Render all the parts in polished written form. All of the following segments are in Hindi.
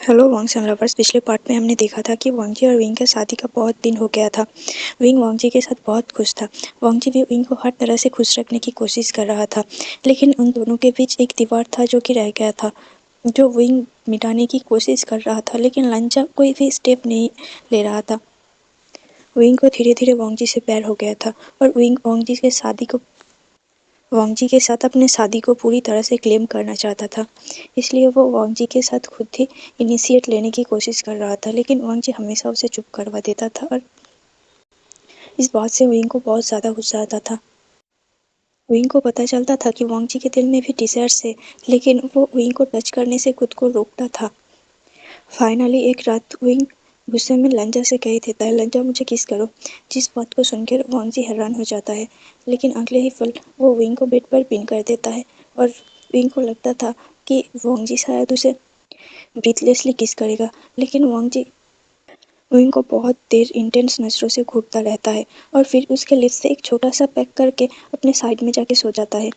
हेलो वांगजी लवर्स। पिछले पार्ट में हमने देखा था कि वांगजी और विंग की शादी का बहुत दिन हो गया था। विंग वांगजी के साथ बहुत खुश था। वांगजी भी विंग को हर तरह से खुश रखने की कोशिश कर रहा था, लेकिन उन दोनों के बीच एक दीवार था जो कि रह गया था, जो विंग मिटाने की कोशिश कर रहा था, लेकिन लंचा कोई भी स्टेप नहीं ले रहा था। विंग को धीरे धीरे वांगजी से प्यार हो गया था और विंग वांगजी के साथ अपने शादी को पूरी तरह से क्लेम करना चाहता था। इसलिए वो वांगजी के साथ खुद ही इनिशिएट लेने की कोशिश कर रहा था, लेकिन वांगजी हमेशा उसे चुप करवा देता था और इस बात से विंग को बहुत ज़्यादा गुस्सा आता था। विंग को पता चलता था कि वांगजी के दिल में भी डिजायर्स है, लेकिन वो विंग को टच करने से खुद को रोकता था। फाइनली एक रात विंग गुस्से में लंजा से कह देता है, लंजा मुझे किस करो। जिस बात को सुनकर वांगजी हैरान हो जाता है, लेकिन अगले ही पल वो विंग को बेड पर पिन कर देता है और विंग को लगता था कि वांगजी शायद उसे ब्रीथलेसली किस करेगा, लेकिन वांगजी विंग को बहुत देर इंटेंस नजरों से घूरता रहता है और फिर उसके लिप्स से एक छोटा सा पैक करके अपने साइड में जाके सो जाता है।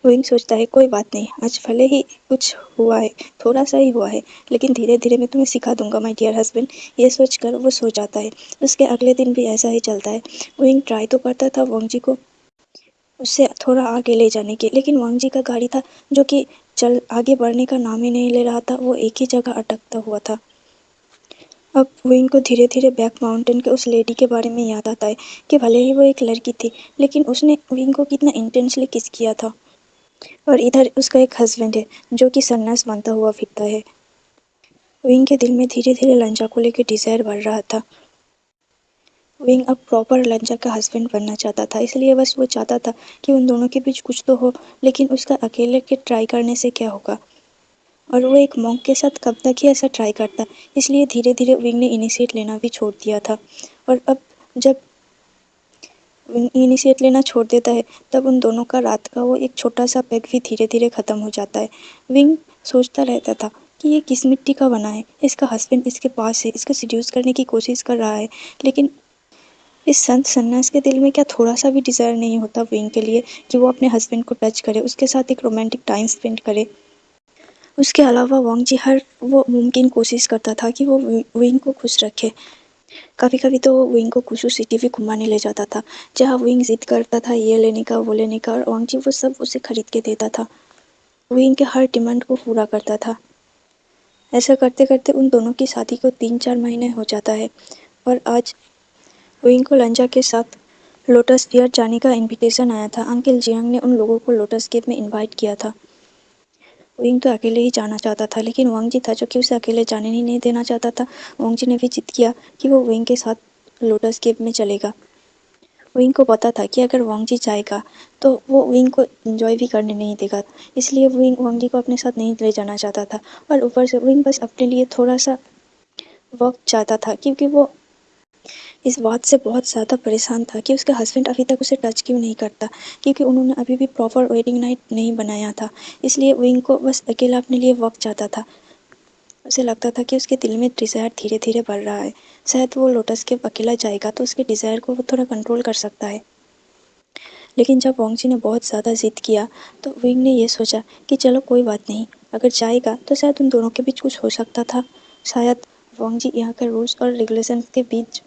विंग सोचता है कोई बात नहीं, आज भले ही कुछ हुआ है, थोड़ा सा ही हुआ है, लेकिन धीरे धीरे मैं तुम्हें सिखा दूंगा माय डियर हस्बैंड। ये सोचकर वो सो जाता है। उसके अगले दिन भी ऐसा ही चलता है। विंग ट्राई तो करता था वांगजी को उससे थोड़ा आगे ले जाने की, लेकिन वांगजी का गाड़ी था जो कि चल आगे बढ़ने का नाम ही नहीं ले रहा था। वो एक ही जगह अटकता हुआ था। अब विंग को धीरे धीरे बैक माउंटेन के उस लेडी के बारे में याद आता है कि भले ही वो एक लड़की थी, लेकिन उसने विंग को कितना इंटेंसली किस किया था। और इधर उसका एक हस्बैंड है जो कि सन्नास बनता हुआ फिरता है। विंग के दिल में धीरे धीरे लंचा को लेकर डिजायर बढ़ रहा था। विंग अब प्रॉपर लंचा का हस्बैंड बनना चाहता था, इसलिए बस वो चाहता था कि उन दोनों के बीच कुछ तो हो, लेकिन उसका अकेले के ट्राई करने से क्या होगा। और वो एक मॉन्क के साथ कब तक ही ऐसा ट्राई करता। इसलिए धीरे धीरे विंग ने इनिशिएट लेना भी छोड़ दिया था। और अब जब विंग इनिशिएट लेना छोड़ देता है, तब उन दोनों का रात का वो एक छोटा सा पैक भी धीरे धीरे ख़त्म हो जाता है। विंग सोचता रहता था कि ये किस मिट्टी का बना है, इसका हस्बैंड इसके पास है, इसको सिड्यूस करने की कोशिश कर रहा है, लेकिन इस संत सन्यास के दिल में क्या थोड़ा सा भी डिज़ायर नहीं होता विंग के लिए कि वो अपने हस्बैंड को टच करे, उसके साथ एक रोमांटिक टाइम स्पेंड करे। उसके अलावा वांगजी हर वो मुमकिन कोशिश करता था कि वो विंग को खुश रखे। कभी कभी तो वो विंग को कुशू सिटी भी घुमाने ले जाता था, जहाँ विंग जिद करता था ये लेने का वो लेने का, और वांगजी वो सब उसे खरीद के देता था। विंग के हर डिमांड को पूरा करता था। ऐसा करते करते उन दोनों की शादी को 3-4 महीने हो जाता है और आज विंग को लंचा के साथ लोटस पियर जाने का इनविटेशन आया था। अंकल जियांग ने उन लोगों को लोटस केव में इनवाइट किया था। विंग तो अकेले ही जाना चाहता था, लेकिन वांगजी था जो कि उसे अकेले जाने ही नहीं देना चाहता था। वांगजी ने भी जिद किया कि वो विंग के साथ लोटस केव में चलेगा। विंग को पता था कि अगर वांगजी जाएगा तो वो विंग को एंजॉय भी करने नहीं देगा, इसलिए विंग वांगजी को अपने साथ नहीं ले जाना चाहता था। और ऊपर से विंग बस अपने लिए थोड़ा सा वक्त चाहता था, क्योंकि वो इस बात से बहुत ज़्यादा परेशान था कि उसका हस्बैंड अभी तक उसे टच क्यों नहीं करता, क्योंकि उन्होंने अभी भी प्रॉपर वेडिंग नाइट नहीं बनाया था। इसलिए विंग को बस अकेला अपने लिए वक्त चाहता था। उसे लगता था कि उसके दिल में डिज़ायर धीरे धीरे बढ़ रहा है। शायद वो लोटस के अकेला जाएगा तो उसके डिज़ायर को वो थोड़ा कंट्रोल कर सकता है। लेकिन जब वांगजी ने बहुत ज़्यादा जिद किया, तो विंग ने ये सोचा कि चलो कोई बात नहीं, अगर जाएगा तो शायद उन दोनों के बीच कुछ हो सकता था। शायद वांगजी यहाँ के रूल्स और रेगुलेशन के बीच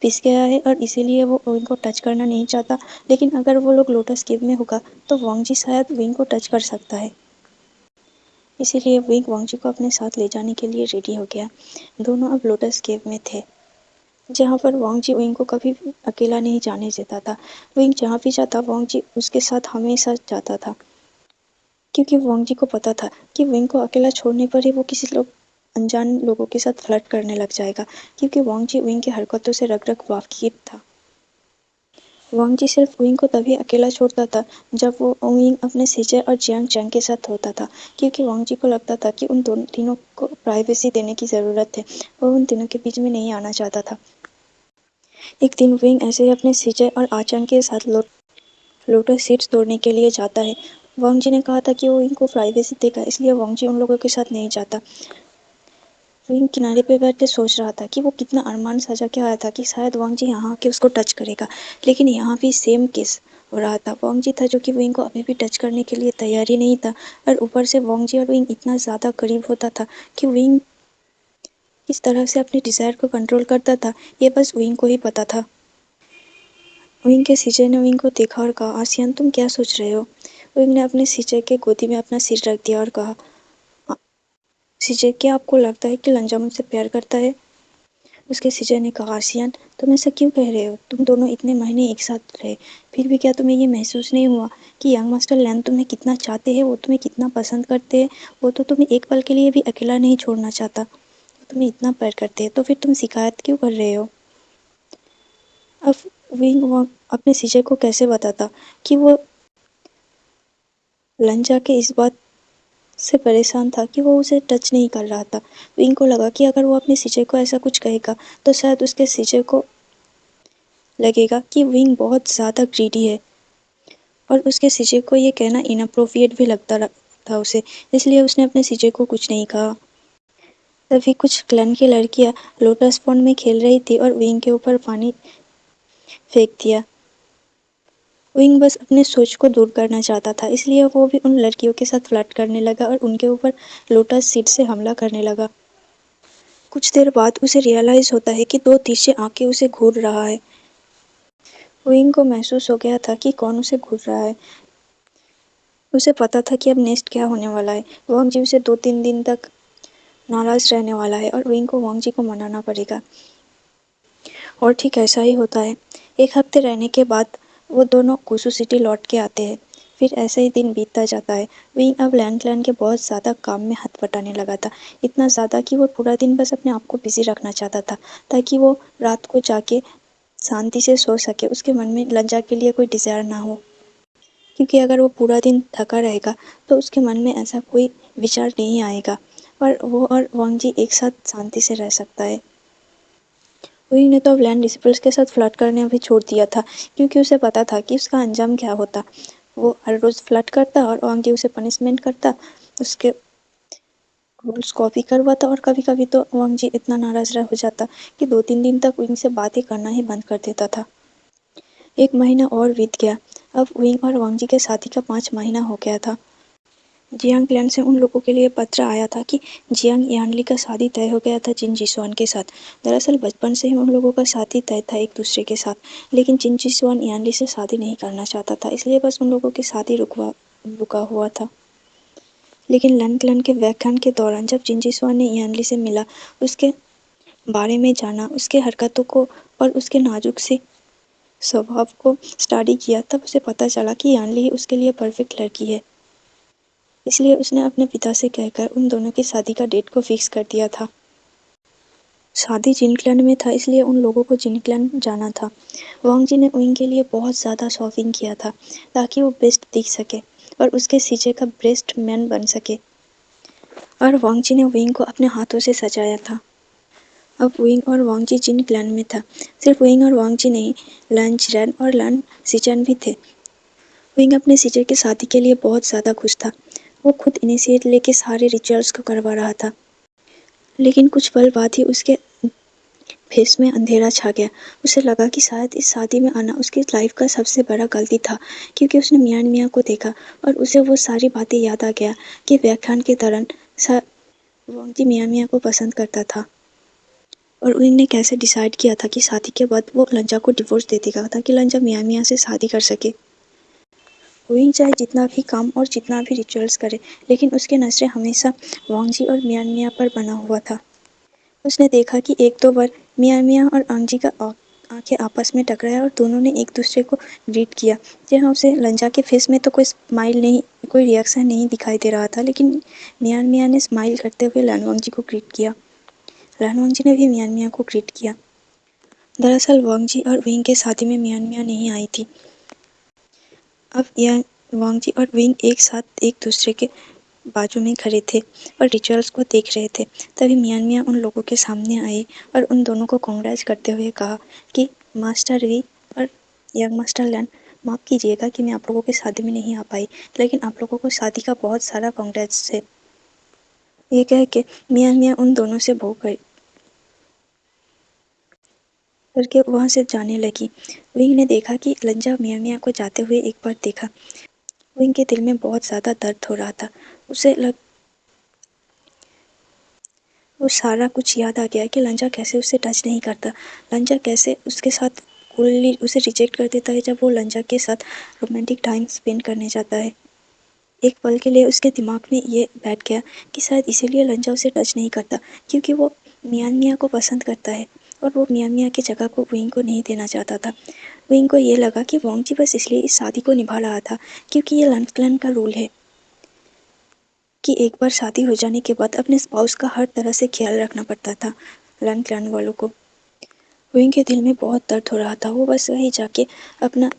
पिस गया है और इसीलिए वो विंग को टच करना नहीं चाहता। लेकिन अगर वो लोग लोटस केव में होगा तो वांगजी शायद विंग को टच कर सकता है। इसीलिए विंग वांगजी को अपने साथ ले जाने के लिए रेडी हो गया। दोनों अब लोटस केव में थे, जहाँ पर वांगजी विंग को कभी भी अकेला नहीं जाने देता था। विंग जहाँ भी जाता वांगजी उसके साथ हमेशा जाता था, क्योंकि वांगजी को पता था कि विंग को अकेला छोड़ने पर ही वो किसी अनजान लोगों के साथ फ्लर्ट करने लग जाएगा, क्योंकि वांगजी विंग की हरकतों से रग रग वाकिफ था। वांगजी सिर्फ विंग को तभी अकेला छोड़ता था जब वो विंग अपने सीजे और जियांग चैंग के साथ होता था, क्योंकि वांगजी को लगता था कि उन दोनों तीनों को प्राइवेसी देने की ज़रूरत है। वो उन तीनों के बीच में नहीं आना चाहता था। एक दिन विंग ऐसे ही अपने सीजे और आचंग के साथ लोटस सीड्स तोड़ने के लिए जाता है। वांगजी ने कहा था कि वो विंग को प्राइवेसी देगा, इसलिए वांगजी उन लोगों के साथ नहीं जाता। विंग किनारे पे बैठ के सोच रहा था कि वो कितना अरमान सजा के आया था कि शायद वांगजी यहाँ आके उसको टच करेगा, लेकिन यहाँ भी सेम केस हो रहा था। वॉन्ग जी था जो कि विंग को अभी भी टच करने के लिए तैयार ही नहीं था, और ऊपर से वॉन्ग जी और विंग इतना ज़्यादा करीब होता था कि विंग किस तरह से अपने डिज़ायर को कंट्रोल करता था, ये बस विंग को ही पता था। विंग के सीजे ने विंग को देखा और कहा, आसियान तुम क्या सोच रहे हो? विंग ने अपने सीजे के गोदी में अपना सिर रख दिया और कहा, सीजे क्या आपको लगता है कि लंजा मुझसे प्यार करता है? उसके सीजे ने कहा, आसियान तुम ऐसा क्यों कह रहे हो? तुम दोनों इतने महीने एक साथ रहे, फिर भी क्या तुम्हें ये महसूस नहीं हुआ कि यंग मास्टर लैन तुम्हें कितना चाहते हैं, वो तुम्हें कितना पसंद करते हैं? वो तो तुम्हें एक पल के लिए भी अकेला नहीं छोड़ना चाहता, वो तुम्हें इतना प्यार करते हैं, तो फिर तुम शिकायत क्यों कर रहे हो? अब विंग अपने सीजे को कैसे बताता कि वो लंजा के इस बात से परेशान था कि वो उसे टच नहीं कर रहा था। विंग को लगा कि अगर वो अपने सीजे को ऐसा कुछ कहेगा तो शायद उसके सीजे को लगेगा कि विंग बहुत ज़्यादा ग्रीडी है, और उसके सीजे को ये कहना इनअप्रोप्रिएट भी लगता था उसे, इसलिए उसने अपने सीजे को कुछ नहीं कहा। तभी कुछ क्लन की लड़कियां लोटस पॉन्ड में खेल रही थी और विंग के ऊपर पानी फेंक दिया। विंग बस अपने सोच को दूर करना चाहता था, इसलिए वो भी उन लड़कियों के साथ फ्लर्ट करने लगा और उनके ऊपर लोटस सीड से हमला करने लगा। कुछ देर बाद उसे रियलाइज होता है कि दो तिरछे आंखें उसे घूर रहा है। विंग को महसूस हो गया था कि कौन उसे घूर रहा है। उसे पता था कि अब नेक्स्ट क्या होने वाला है। वांग जी उसे 2-3 दिन तक नाराज रहने वाला है और विंग को वांग जी को मनाना पड़ेगा। और ठीक ऐसा ही होता है। एक हफ्ते रहने के बाद वो दोनों कुसू सिटी लौट के आते हैं। फिर ऐसे ही दिन बीतता जाता है। विंग अब लैंड क्लैन के बहुत ज़्यादा काम में हाथ बटाने लगा था, इतना ज़्यादा कि वो पूरा दिन बस अपने आप को बिजी रखना चाहता था, ताकि वो रात को जाके शांति से सो सके, उसके मन में लंजा के लिए कोई डिज़ायर ना हो। क्योंकि अगर वो पूरा दिन थका रहेगा तो उसके मन में ऐसा कोई विचार नहीं आएगा, और वो और वांग जी एक साथ शांति से रह सकता है। विंग ने तो अब लैंड डिसिपल्स के साथ फ्लर्ट करना भी छोड़ दिया था, क्योंकि उसे पता था कि उसका अंजाम क्या होता। वो हर रोज़ फ्लर्ट करता और वांग जी उसे पनिशमेंट करता, उसके रूल्स कॉपी करवाता, और कभी कभी तो वांग जी इतना नाराज हो जाता कि 2-3 दिन तक विंग से बातें करना ही बंद कर देता था। एक महीना और बीत गया। अब विंग और वांग जी के शादी का 5 महीना हो गया था। जियांग क्लैन से उन लोगों के लिए पत्र आया था कि जियांग यानली का शादी तय हो गया था जिन जिसवान के साथ। दरअसल बचपन से ही उन लोगों का शादी तय था एक दूसरे के साथ, लेकिन जिन जिसवान यानली से शादी नहीं करना चाहता था, इसलिए बस उन लोगों की शादी रुका हुआ था। लेकिन लन क्लैन के व्याख्यान के दौरान जब जिन जिसवान ने यानली से मिला, उसके बारे में जाना, उसके हरकतों को और उसके नाजुक से स्वभाव को स्टडी किया, तब उसे पता चला कि यानली ही उसके लिए परफेक्ट लड़की है। इसलिए उसने अपने पिता से कहकर उन दोनों की शादी का डेट को फिक्स कर दिया था। शादी जिनक्लैन में था, इसलिए उन लोगों को जिनक्लैन जाना था। वांग जी ने विंग के लिए बहुत ज़्यादा शॉपिंग किया था, ताकि वो बेस्ट दिख सके और उसके सीजे का बेस्ट मैन बन सके। और वांग जी ने विंग को अपने हाथों से सजाया था। अब विंग और वांग जी जिनक्लैन में था। सिर्फ विंग और वांग जी नहीं, लन चिरैन और लन सिचन भी थे। विंग अपने सीजे की शादी के लिए बहुत ज़्यादा खुश था। वो खुद इनिशिएट लेके सारे रिचुअल्स को करवा रहा था। लेकिन कुछ पल बाद ही उसके फेस में अंधेरा छा गया। उसे लगा कि शायद इस शादी में आना उसकी लाइफ का सबसे बड़ा गलती था, क्योंकि उसने मियान मियाँ को देखा और उसे वो सारी बातें याद आ गया कि व्याख्यान के दौरान वांग जी मियाँ मियाँ को पसंद करता था, और विंग ने कैसे डिसाइड किया था कि शादी के बाद वो लंजा को डिवोर्स दे देगा ताकि लंजा मियाँ मियाँ से शादी कर सके। विंग चाहे जितना भी काम और जितना भी रिचुअल्स करे, लेकिन उसके नज़रें हमेशा वांग जी और मियान मियाँ पर बना हुआ था। उसने देखा कि एक दो बार मियाँ मियाँ और आंजी का आंखें आपस में टकराया और दोनों ने एक दूसरे को ग्रीट किया। जहाँ उसे लंजा के फेस में तो कोई स्माइल नहीं, कोई रिएक्शन नहीं दिखाई दे रहा था, लेकिन मियाँ मियाँ ने स्माइल करते हुए लानवांग जी को ग्रीट किया। लानवांग जी ने भी मियाँ मियाँ को ग्रीट किया। दरअसल वांग जी और विंग के शादी में मियाँ मियाँ नहीं आई थी। अब यह वांग जी और विंग एक साथ एक दूसरे के बाजू में खड़े थे और रिचुअल्स को देख रहे थे। तभी मियाँ मियाँ उन लोगों के सामने आए और उन दोनों को कांग्रेट्स करते हुए कहा कि मास्टर वी और यंग मास्टर लैन, माफ़ कीजिएगा कि मैं आप लोगों की शादी में नहीं आ पाई, लेकिन आप लोगों को शादी का बहुत सारा कांग्रेट्स है। ये कह के मियाँ मियाँ उन दोनों से करके वहाँ से जाने लगी। विंग ने देखा कि लंजा मियाँ मियाँ को जाते हुए एक बार देखा। विंग के दिल में बहुत ज़्यादा दर्द हो रहा था। उसे वो सारा कुछ याद आ गया कि लंजा कैसे उसे टच नहीं करता, लंजा कैसे उसके साथ कूलली उसे रिजेक्ट कर देता है जब वो लंजा के साथ रोमांटिक टाइम स्पेंड करने जाता है। एक पल के लिए उसके दिमाग में ये बैठ गया कि शायद इसीलिए लंजा उसे टच नहीं करता, क्योंकि वो मियाँ मियाँ को पसंद करता है और वो मियाँ मियाँ की जगह को विंग को नहीं देना चाहता था। विंग को ये लगा कि वोंगजी बस इसलिए इस शादी को निभा रहा था क्योंकि ये लन का रूल है कि एक बार शादी हो जाने के बाद अपने स्पाउस का हर तरह से ख्याल रखना पड़ता था। लन क्लैन वालों को विंग के दिल में बहुत दर्द हो रहा था। वो बस वहीं जाके अपना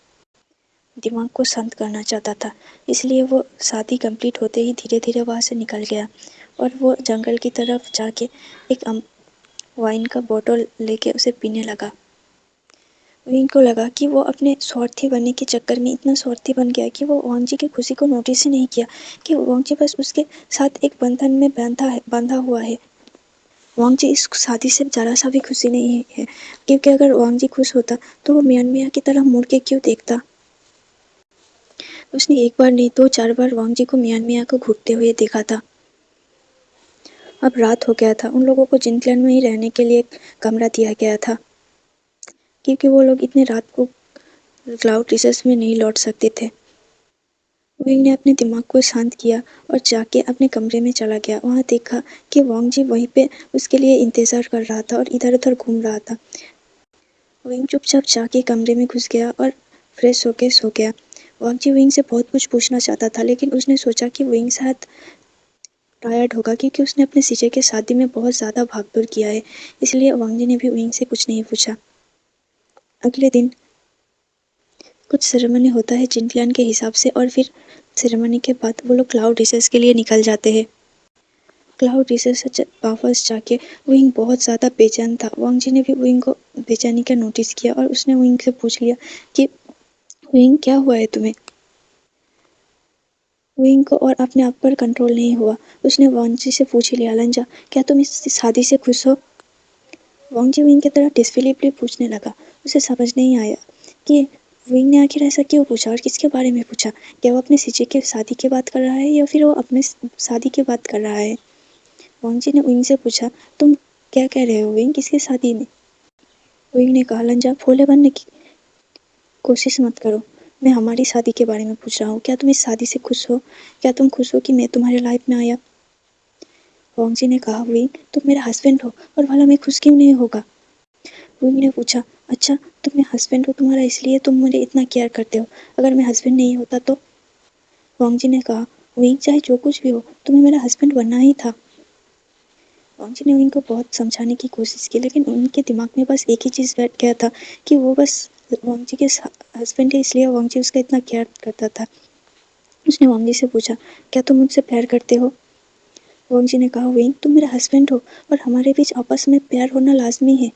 दिमाग को शांत करना चाहता था, इसलिए वो शादी कंप्लीट होते ही धीरे धीरे वहाँ से निकल गया और वो जंगल की तरफ जाके एक वाइन का बोतल लेके उसे पीने लगा। विंग को लगा कि वो अपने स्वार्थी बनने के चक्कर में इतना स्वार्थी बन गया कि वो वांगजी की खुशी को नोटिस ही नहीं किया कि वांगजी बस उसके साथ एक बंधन में बांधा हुआ है। वांगजी इस शादी से ज़रा सा भी खुशी नहीं है, क्योंकि अगर वांगजी खुश होता तो वो मियाँ मियाँ की तरफ मुड़ के क्यों देखता। उसने एक बार नहीं 2-4 बार वांगजी को मियाँ मियाँ को घूरते हुए देखा था। अब रात हो गया था। उन लोगों को जिनक्लैन में ही रहने के लिए कमरा दिया गया था, क्योंकि वो लोग इतने रात को क्लाउड रिसर्च में नहीं लौट सकते थे। विंग ने अपने दिमाग को शांत किया और जाके अपने कमरे में चला गया। वहाँ देखा कि वांगजी वहीं पे उसके लिए इंतज़ार कर रहा था और इधर-उधर घूम रहा था। विंग चुपचाप जाके कमरे में घुस गया और फ्रेश होके सो गया। वांगजी विंग से बहुत कुछ पूछना चाहता था, लेकिन उसने सोचा कि विंग शायद टायर्ड होगा क्योंकि उसने अपने सीजे के शादी में बहुत ज़्यादा भागदौड़ किया है, इसलिए वांगजी ने भी विंग से कुछ नहीं पूछा। अगले दिन कुछ सेरेमनी होता है जिनक्लैन के हिसाब से और फिर सेरेमनी के बाद वो लोग क्लाउड रिसर्च के लिए निकल जाते हैं। क्लाउड रिसर्च से वापस जाके विंग बहुत ज़्यादा बेचैन था। वांगजी ने भी विंग को बेचैनी का नोटिस किया और उसने विंग से पूछ लिया कि विंग क्या हुआ है तुम्हें। विंग को और अपने आप पर कंट्रोल नहीं हुआ। उसने वांगजी से पूछ लिया, लंजा क्या तुम इस शादी से खुश हो। वांगजी विंग की तरह डिस्बिलीवली पूछने लगा। उसे समझ नहीं आया कि विंग ने आखिर ऐसा क्यों पूछा और किसके बारे में पूछा। क्या वो अपने सीजे के शादी की बात कर रहा है या फिर वो अपने शादी की बात कर रहा है। वांगजी ने विंग से पूछा, तुम क्या कह रहे हो विंग, किसकी शादी में। विंग ने कहा, लंजा भोले बनने की कोशिश मत करो, मैं हमारी शादी के बारे में पूछ रहा हूँ। क्या तुम इस शादी से खुश हो। क्या तुम खुश हो कि मैं तुम्हारे लाइफ में आया। वांगजी ने कहा, विंग तुम मेरा हस्बैंड हो और भला मैं खुश क्यों नहीं होगा। विंग ने पूछा, अच्छा तुम मेरा हस्बैंड हो तुम्हारा इसलिए तुम मुझे इतना केयर करते हो, अगर मैं हस्बैंड नहीं होता तो। वांगजी ने कहा, विंग चाहे जो कुछ भी हो तुम्हें मेरा हस्बैंड बनना ही था। वांगजी ने विंग को बहुत समझाने की कोशिश की, लेकिन उनके दिमाग में बस एक ही चीज़ बैठ गया था कि वो बस वांगजी के हस्बैंड है, इसलिए वांगजी उसका इतना केयर करता था। उसने वांगजी से पूछा, क्या तुम मुझसे प्यार करते हो। वांगजी ने कहा, विंग तुम मेरा हस्बैंड हो और हमारे बीच आपस में प्यार होना लाजमी है।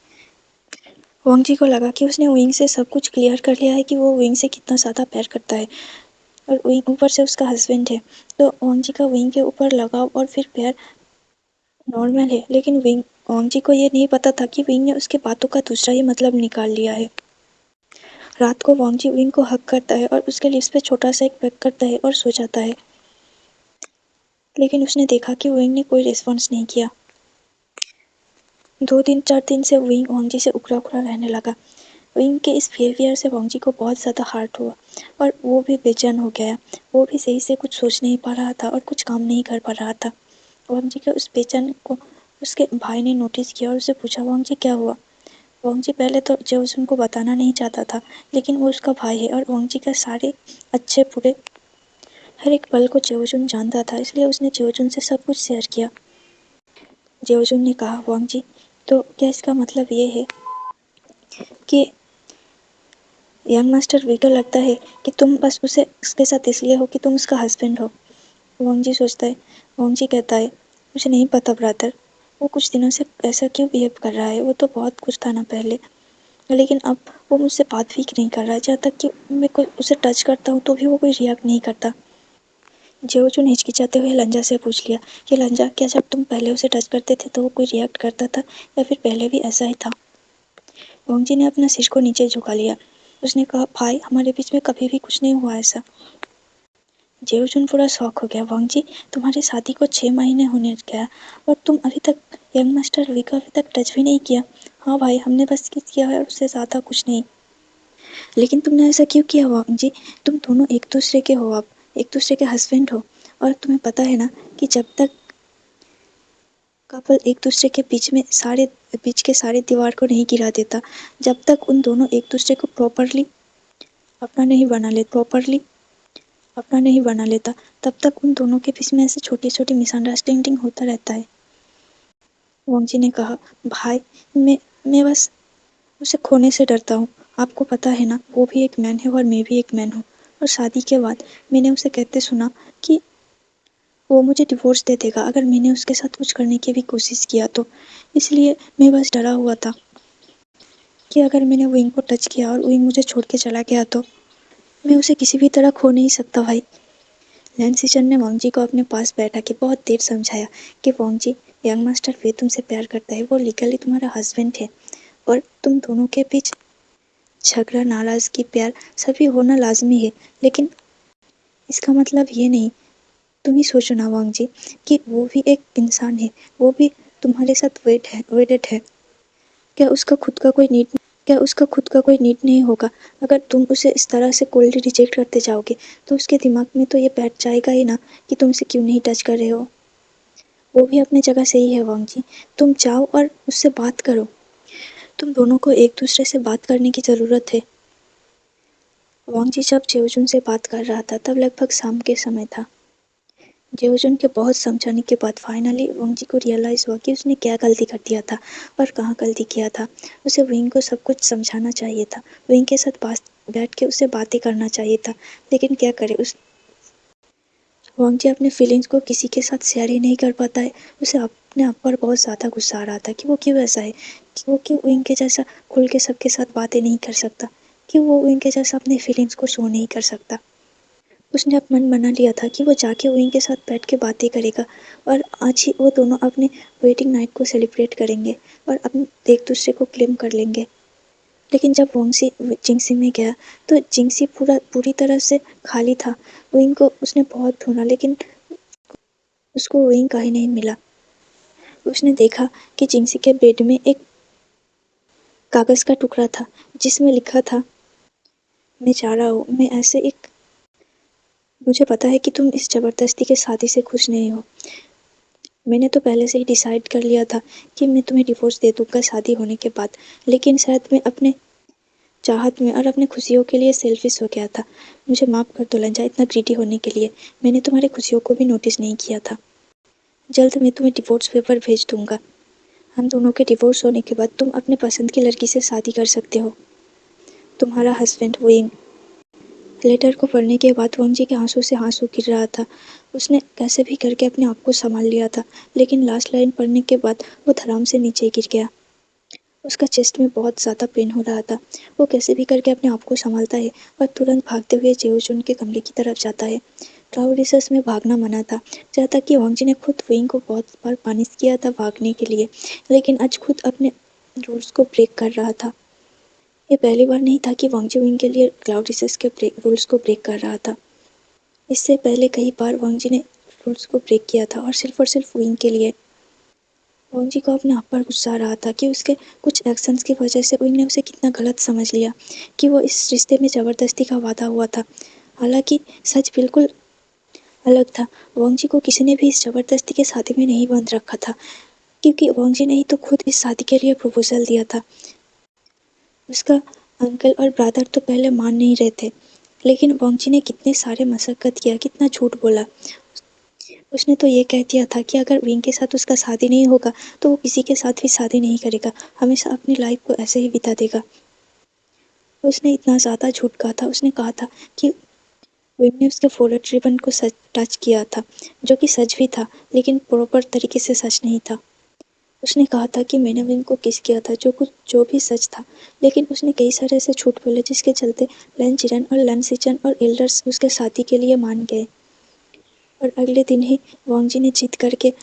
वांगजी को लगा कि उसने विंग से सब कुछ क्लियर कर लिया है कि वो विंग से कितना ज़्यादा प्यार करता है और विंग ऊपर से उसका हस्बैंड है, तो वांगजी का विंग के ऊपर लगाव और फिर प्यार नॉर्मल है। लेकिन वांगजी को ये नहीं पता था कि विंग ने उसके बातों का दूसरा ही मतलब निकाल लिया है। रात को वांगजी विंग को हक करता है और उसके लिप्स पे छोटा सा एक पेक करता है और सो जाता है, लेकिन उसने देखा कि विंग ने कोई रिस्पॉन्स नहीं किया। 2-4 दिन से विंग वांगजी से उखड़ा उखड़ा रहने लगा। विंग के इस बिहेवियर से वांगजी को बहुत ज़्यादा हर्ट हुआ और वो भी बेचैन हो गया। वो भी सही से कुछ सोच नहीं पा रहा था और कुछ काम नहीं कर पा रहा था। वांगजी के उस बेचैन को उसके भाई ने नोटिस किया और उससे पूछा, वांगजी क्या हुआ। वांगजी पहले तो जेवजुन को बताना नहीं चाहता था, लेकिन वो उसका भाई है और वांगजी का सारे अच्छे बुरे हर एक पल को जेवजुन जानता था, इसलिए उसने जेवजुन से सब कुछ शेयर किया। जेवजुन ने कहा, वांगजी तो क्या इसका मतलब ये है कि यंग मास्टर वीटो लगता है कि तुम बस उसे उसके साथ इसलिए हो कि तुम उसका हस्बैंड हो। वांगजी सोचता है। वांगजी कहता है, मुझे नहीं पता ब्रदर, वो कुछ दिनों से ऐसा क्यों बिहेव कर रहा है। वो तो बहुत कुछ था ना पहले, लेकिन अब वो मुझसे बात भी नहीं कर रहा है। जहाँ तक कि मैं कोई उसे टच करता हूँ तो भी वो कोई रिएक्ट नहीं करता। जेवजुन हिचकिचाते हुए लंजा से पूछ लिया कि लंजा क्या जब तुम पहले उसे टच करते थे तो वो कोई रिएक्ट करता था या फिर पहले भी ऐसा ही था। वांग ने अपना सिर को नीचे झुका लिया। उसने कहा, भाई, हमारे बीच में कभी भी कुछ नहीं हुआ ऐसा। जेऊजुन पूरा शॉक हो गया। वांग जी, तुम्हारी शादी को 6 महीने होने गया और तुम अभी तक यंग मास्टर वी को अभी तक टच भी नहीं किया। हाँ भाई, हमने बस किस किया है और उससे ज़्यादा कुछ नहीं। लेकिन तुमने ऐसा क्यों किया वांग जी? तुम दोनों एक दूसरे के हो, आप एक दूसरे के हस्बैंड हो, और तुम्हें पता है ना कि जब तक कपल एक दूसरे के बीच के सारे दीवार को नहीं गिरा देता, जब तक उन दोनों एक दूसरे को प्रॉपरली अपना नहीं बना लेता, तब तक उन दोनों के बीच में ऐसे छोटी छोटी मिसअंडरस्टैंडिंग होता रहता है। वांग जी ने कहा, भाई, मैं बस उसे खोने से डरता हूँ। आपको पता है ना, वो भी एक मैन है और मैं भी एक मैन हूँ, और शादी के बाद मैंने उसे कहते सुना कि वो मुझे डिवोर्स दे देगा अगर मैंने उसके साथ कुछ करने की भी कोशिश किया तो। इसलिए मैं बस डरा हुआ था कि अगर मैंने विंग को टच किया और विंग मुझे छोड़ के चला गया तो मैं उसे किसी भी तरह खो नहीं सकता भाई। लैंसिचन ने वांग जी को अपने पास बैठा के बहुत देर समझाया कि वांग जी, यंग मास्टर वे तुमसे प्यार करता है, वो लीगली तुम्हारा हस्बैंड है, और तुम दोनों के बीच झगड़ा, नाराजगी, प्यार सभी होना लाजमी है, लेकिन इसका मतलब ये नहीं। तुम ही सोचो ना वांग जी कि वो भी एक इंसान है, वो भी तुम्हारे साथ वेडेड है। क्या उसका खुद का कोई नीड नहीं होगा? अगर तुम उसे इस तरह से कोल्डली रिजेक्ट करते जाओगे तो उसके दिमाग में तो ये बैठ जाएगा ही ना कि तुमसे क्यों नहीं टच कर रहे हो। वो भी अपनी जगह सही है वांग जी, तुम जाओ और उससे बात करो। तुम दोनों को एक दूसरे से बात करने की ज़रूरत है। वांग जी जब जेऊजुन से बात कर रहा था तब लगभग शाम के समय था। जेऊजुन के बहुत समझाने के बाद फाइनली वांग जी को रियलाइज़ हुआ कि उसने क्या गलती कर दिया था और कहाँ गलती किया था। उसे विंग को सब कुछ समझाना चाहिए था, विंग के साथ बैठ के उसे बातें करना चाहिए था, लेकिन क्या करे, वांग जी अपने फीलिंग्स को किसी के साथ शेयर ही नहीं कर पाता है। उसे अपने आप पर बहुत ज़्यादा गुस्सा आ रहा था कि वो क्यों ऐसा है, कि वो क्यों विंग के जैसा खुल के सबके साथ बातें नहीं कर सकता, क्यों वो विंग के जैसा अपने फीलिंग्स को शो नहीं कर सकता। उसने अब मन बना लिया था कि वो जाके विंग के साथ बैठ के बातें करेगा, और आज ही वो दोनों अपने वेडिंग नाइट को सेलिब्रेट करेंगे और अपने एक दूसरे को क्लेम कर लेंगे। लेकिन जब वोंगसी जिंगसी में गया तो जिंगसी पूरी तरह से खाली था। विंग को उसने बहुत ढूंढा, लेकिन उसको विंग कहीं नहीं मिला। उसने देखा कि जिंगसी के बेड में एक कागज का टुकड़ा था जिसमें लिखा था, मैं चाह रहा हूँ, मुझे पता है कि तुम इस जबरदस्ती के शादी से खुश नहीं हो। मैंने तो पहले से ही डिसाइड कर लिया था कि मैं तुम्हें डिवोर्स दे दूंगा शादी होने के बाद, लेकिन शायद मैं अपने चाहत में और अपने खुशियों के लिए सेल्फिश हो गया था। मुझे माफ़ कर दो लंजा, इतना ग्रीडी होने के लिए। मैंने तुम्हारी खुशियों को भी नोटिस नहीं किया था। जल्द मैं तुम्हें डिवोर्स पेपर भेज दूंगा। हम दोनों के डिवोर्स होने के बाद तुम अपने पसंद की लड़की से शादी कर सकते हो। तुम्हारा हस्बैंड विंग। लेटर को पढ़ने के बाद वंग जी के आंसू से आंसू गिर रहा था। उसने कैसे भी करके अपने आप को संभाल लिया था, लेकिन लास्ट लाइन पढ़ने के बाद वो धड़ाम से नीचे गिर गया। उसका चेस्ट में बहुत ज़्यादा पेन हो रहा था। वो कैसे भी करके अपने आप को संभालता है और तुरंत भागते हुए जेऊजुन के कमरे की तरफ जाता है। क्राउड रिसर्च में भागना मना था, जहाँ तक कि वांग जी ने खुद विंग को बहुत बार पनिश किया था भागने के लिए, लेकिन आज खुद अपने रूल्स को ब्रेक कर रहा था। ये पहली बार नहीं था कि वांग जी विंग के लिए क्लाउड रिसर्च के रूल्स को ब्रेक कर रहा था। इससे पहले कई बार वांग जी ने रूल्स को ब्रेक किया था, और सिर्फ विंग के लिए। वांग जी को अपने आप पर गुस्सा आ रहा था कि उसके कुछ एक्शंस की वजह से विंग ने उसे कितना गलत समझ लिया, कि वो इस रिश्ते में ज़बरदस्ती का वादा हुआ था। हालांकि सच बिल्कुल अलग था। वांग जी को किसी ने भी इस ज़बरदस्ती के शादी में नहीं बांध रखा था, क्योंकि वांग जी ने ही तो खुद इस शादी के लिए प्रपोजल दिया था। उसका अंकल और ब्रदर तो पहले मान नहीं रहे थे, लेकिन वांग जी ने कितने सारे मशक्कत किया, कितना झूठ बोला। उसने तो ये कह दिया था कि अगर विंग के साथ उसका शादी नहीं होगा तो वो किसी के साथ भी शादी नहीं करेगा, हमेशा अपनी लाइफ को ऐसे ही बिता देगा। उसने इतना ज़्यादा झूठ कहा था। उसने कहा था कि विंग ने उसके फोरहेड रिबन को सच टच किया था, जो कि सच भी था, लेकिन प्रॉपर तरीके से सच नहीं था। उसने कहा था कि मैंने विंग को किस किया था, जो भी सच था, लेकिन उसने कई सारे ऐसे झूठ बोले जिसके चलते लन चिरन और लन सिचन और एल्डर्स उसके शादी के लिए मान गए। और अगले दिन ही वांग जी ने जीत करके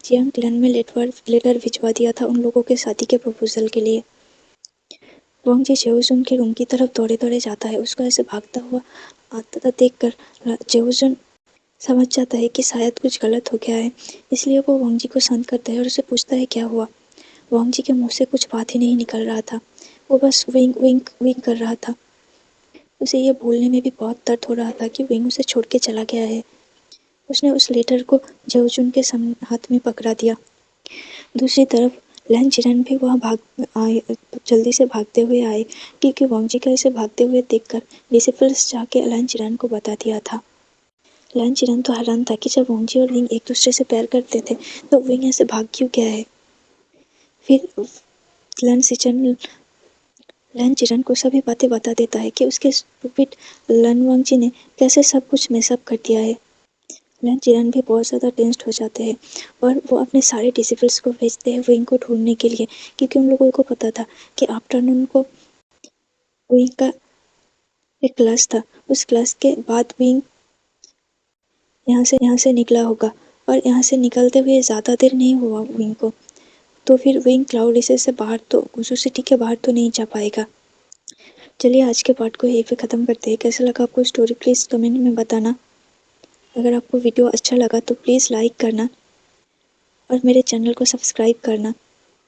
जियांग क्लैन में लेटर भिजवा दिया था उन लोगों के शादी के प्रपोजल के लिए। वांग जी जेऊजुन के रूम की तरफ दौड़े दौड़े जाता है। उसको ऐसे भागता हुआ आता देखकर जेऊजुन समझ जाता है कि शायद कुछ गलत हो गया है, इसलिए वो वांग जी को शांत करता है और उससे पूछता है क्या हुआ। वांग जी के मुंह से कुछ बात ही नहीं निकल रहा था, वो बस विंग विंग विंग कर रहा था। उसे ये भूलने में भी बहुत दर्द हो रहा था कि विंग उसे छोड़ के चला गया है। उसने उस लेटर को जेऊजुन के हाथ में पकड़ा दिया। दूसरी तरफ लैन चिरन भी वहाँ भाग आए, जल्दी से भागते हुए आए, क्योंकि वांग जी का इसे भागते हुए देखकर डिसिपल्स जाके लैन चिरन को बता दिया था। लैन चिरन तो हैरान था कि जब वांग जी और विंग एक दूसरे से प्यार करते थे तो विंग ऐसे भाग क्यों गया है। फिर लैन चिरन को सभी बातें बता देता है कि उसके स्टूपिड लन वांग जी ने कैसे सब कुछ मिसअप कर दिया है। लैन चिरन भी बहुत ज़्यादा टेंस्ड हो जाते हैं और वो अपने सारे डिसिपल्स को भेजते हैं विंग को ढूंढने के लिए, क्योंकि उन लोगों को पता था कि आफ्टरनून को विंग का एक क्लास था। उस क्लास के बाद विंग यहाँ से निकला होगा और यहाँ से निकलते हुए ज़्यादा देर नहीं हुआ विंग को, तो फिर विंग क्लाउड रेसेस से बाहर तो गुजू सिटी के बाहर तो नहीं जा पाएगा। चलिए आज के पार्ट को यहीं पे ख़त्म करते हैं। कैसा लगा आपको स्टोरी प्लीज़ कमेंट में बताना। अगर आपको वीडियो अच्छा लगा तो प्लीज़ लाइक करना और मेरे चैनल को सब्सक्राइब करना।